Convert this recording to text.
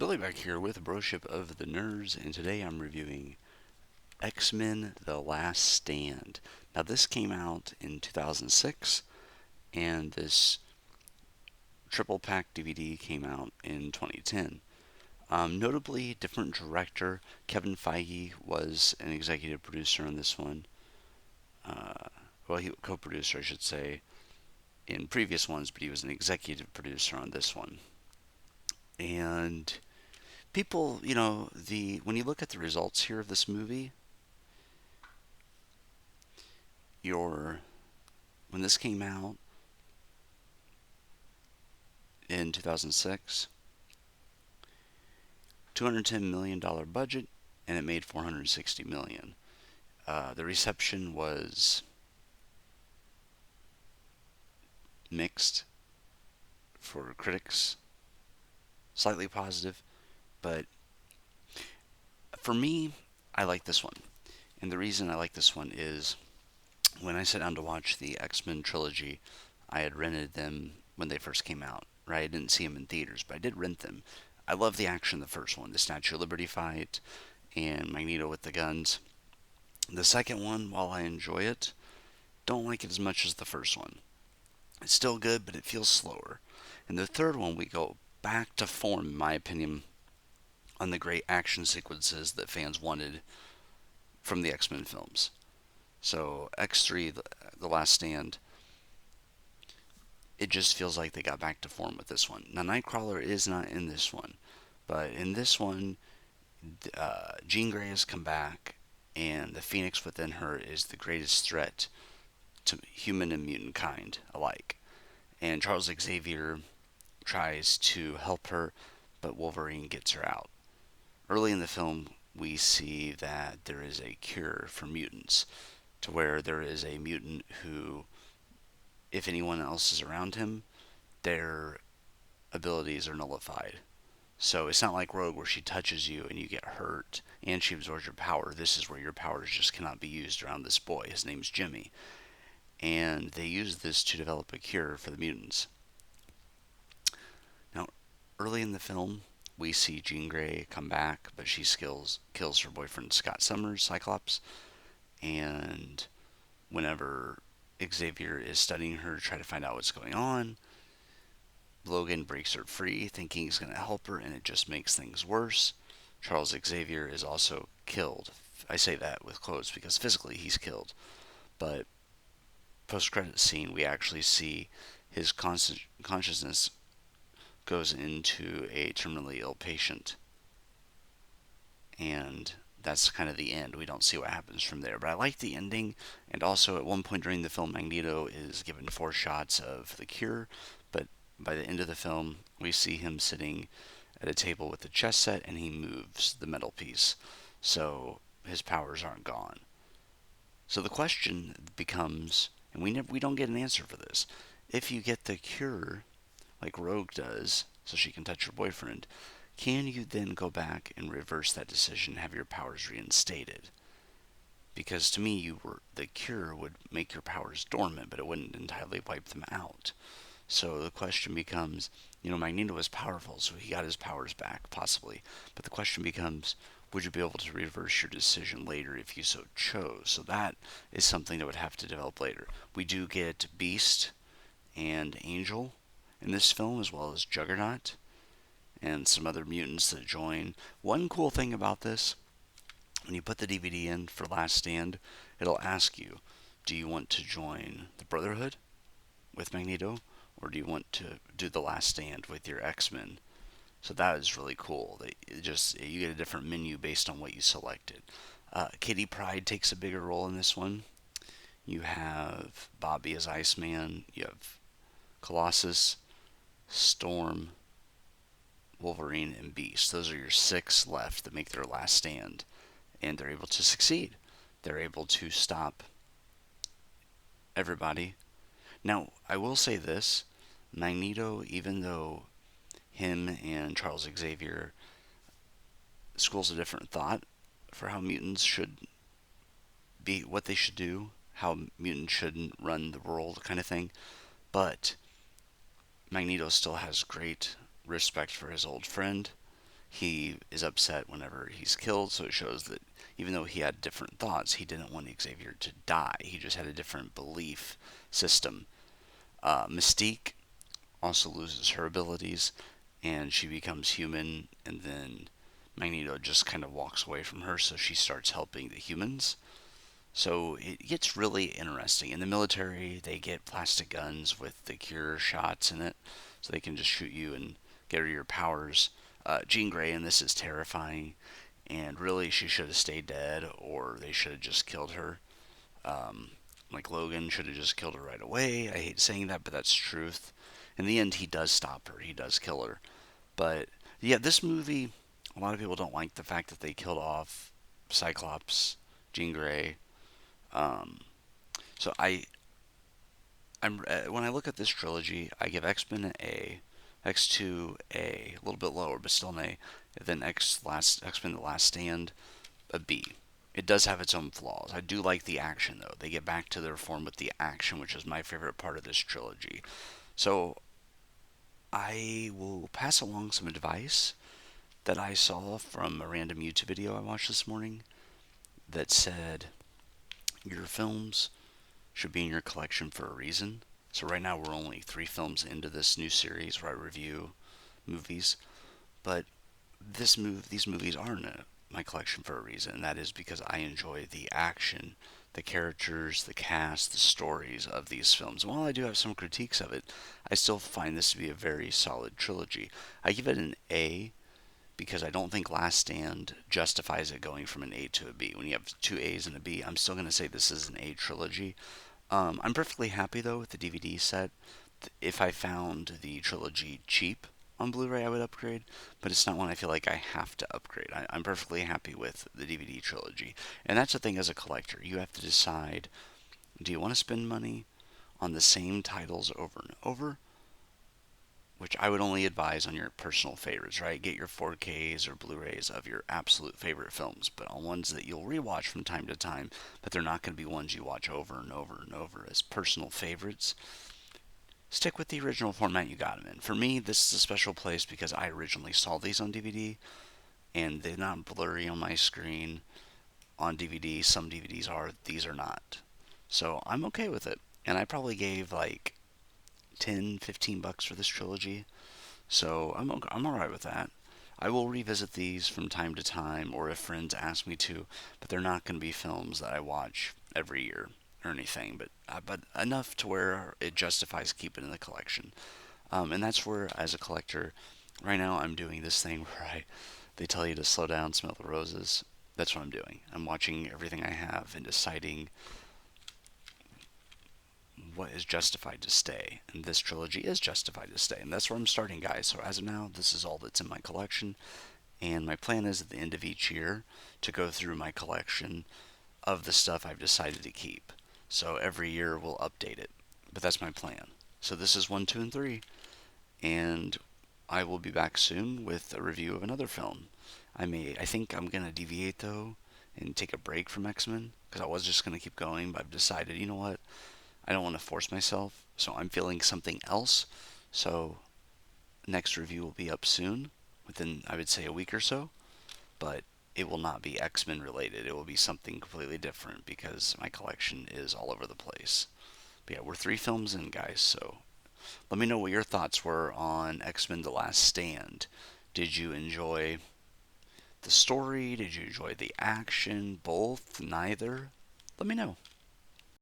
Billy back here with Broship of the Nerds, and today I'm reviewing X-Men The Last Stand. Now, this came out in 2006, and this triple pack DVD came out in 2010. Notably, different director. Kevin Feige was an executive producer on this one. He co-producer, I should say, in previous ones, but he was an executive producer on this one. And people, the when you look at the results here of this movie, your when this came out in 2006, $210 million budget, and it made 460 million. The reception was mixed for critics, slightly positive, but for me, I like this one. And the reason I like this one is when I sat down to watch the X-Men trilogy, I had rented them when they first came out, right? I didn't see them in theaters, but I did rent them. I love the action in the first one, the Statue of Liberty fight and Magneto with the guns. The second one, while I enjoy it, don't like it as much as the first one. It's still good, but it feels slower. And the third one, we go back to form, in my opinion, on the great action sequences that fans wanted from the X-Men films. So X3, The Last Stand, it just feels like they got back to form with this one. Now, Nightcrawler is not in this one, but in this one, Jean Grey has come back, and the Phoenix within her is the greatest threat to human and mutant kind alike. And Charles Xavier tries to help her, but Wolverine gets her out. Early in the film, we see that there is a cure for mutants, to where there is a mutant who, if anyone else is around him, their abilities are nullified. So it's not like Rogue where she touches you and you get hurt and she absorbs your power. This is where your powers just cannot be used around this boy. His name's Jimmy. And they use this to develop a cure for the mutants. Now, early in the film, we see Jean Grey come back, but she kills her boyfriend Scott Summers, Cyclops. And whenever Xavier is studying her to try to find out what's going on, Logan breaks her free, thinking he's going to help her, and it just makes things worse. Charles Xavier is also killed. I say that with quotes because physically he's killed. But post-credit scene, we actually see his consciousness goes into a terminally ill patient. And that's kind of the end. We don't see what happens from there. But I like the ending. And also, at one point during the film, Magneto is given 4 shots of the cure. But by the end of the film, we see him sitting at a table with a chess set, and he moves the metal piece. So his powers aren't gone. So the question becomes, and we don't get an answer for this, if you get the cure, like Rogue does, so she can touch her boyfriend, can you then go back and reverse that decision and have your powers reinstated? Because to me, the cure would make your powers dormant, but it wouldn't entirely wipe them out. So the question becomes, Magneto was powerful, so he got his powers back, possibly. But the question becomes, would you be able to reverse your decision later if you so chose? So that is something that would have to develop later. We do get Beast and Angel in this film, as well as Juggernaut and some other mutants that join. One cool thing about this, when you put the DVD in for Last Stand, it'll ask you, do you want to join the Brotherhood with Magneto, or do you want to do the Last Stand with your X-Men? So that is really cool. You get a different menu based on what you selected. Kitty Pryde takes a bigger role in this one. You have Bobby as Iceman. You have Colossus, Storm, Wolverine, and Beast. Those are your 6 left that make their last stand. And they're able to succeed. They're able to stop everybody. Now, I will say this. Magneto, even though him and Charles Xavier schools a different thought for how mutants should be, what they should do, how mutants shouldn't run the world, kind of thing. But Magneto still has great respect for his old friend. he is upset whenever he's killed. So it shows that even though he had different thoughts, he didn't want Xavier to die. He just had a different belief system. Mystique also loses her abilities, and she becomes human, and then Magneto just kind of walks away from her, so she starts helping the humans. So it gets really interesting. In the military, they get plastic guns with the cure shots in it, so they can just shoot you and get rid of your powers. Jean Grey in this is terrifying, and really she should have stayed dead, or they should have just killed her. Um, like Logan should have just killed her right away. I hate saying that, but that's truth. In the end, he does stop her. He does kill her. But yeah, this movie, a lot of people don't like the fact that they killed off Cyclops, Jean Grey. Um, so when I look at this trilogy, I give X-Men an A, X2 A, a little bit lower, but still an A. And then X-Men: The Last Stand a B. It does have its own flaws. I do like the action though. They get back to their form with the action, which is my favorite part of this trilogy. So I will pass along some advice that I saw from a random YouTube video I watched this morning that said your films should be in your collection for a reason. So right now we're only 3 films into this new series where I review movies, but these movies are in my collection for a reason, and that is because I enjoy the action, the characters, the cast, the stories of these films. And while I do have some critiques of it, I still find this to be a very solid trilogy. I give it an A because I don't think Last Stand justifies it going from an A to a B. When you have 2 A's and a B, I'm still going to say this is an A trilogy. I'm perfectly happy though with the DVD set. If I found the trilogy cheap on Blu-ray, I would upgrade, but it's not one I feel like I have to upgrade. I'm perfectly happy with the DVD trilogy, and that's the thing as a collector. You have to decide: do you want to spend money on the same titles over and over, which I would only advise on your personal favorites, right? Get your 4Ks or Blu-rays of your absolute favorite films, but on ones that you'll rewatch from time to time, but they're not going to be ones you watch over and over and over as personal favorites. Stick with the original format you got them in. For me, this is a special place because I originally saw these on DVD, and they're not blurry on my screen on DVD. Some DVDs are, these are not. So I'm okay with it. And I probably gave like 10, $15 for this trilogy. So I'm all right with that. I will revisit these from time to time, or if friends ask me to, but they're not going to be films that I watch every year or anything. But enough to where it justifies keeping in the collection. And that's where, as a collector, right now I'm doing this thing where they tell you to slow down, smell the roses. That's what I'm doing. I'm watching everything I have and deciding what is justified to stay. And this trilogy is justified to stay. And that's where I'm starting, guys. So as of now, this is all that's in my collection. And my plan is at the end of each year to go through my collection of the stuff I've decided to keep. So every year we'll update it. But that's my plan. So this is 1, 2, and 3. And I will be back soon with a review of another film. I think I'm gonna deviate though and take a break from X-Men because I was just gonna keep going, but I've decided, you know what? I don't want to force myself, so I'm feeling something else. So next review will be up soon, within I would say a week or so, but it will not be X-Men related. It will be something completely different because my collection is all over the place. But yeah, we're 3 films in, guys, so let me know what your thoughts were on X-Men: The Last Stand. Did you enjoy the story? Did you enjoy the action? Both? Neither? Let me know.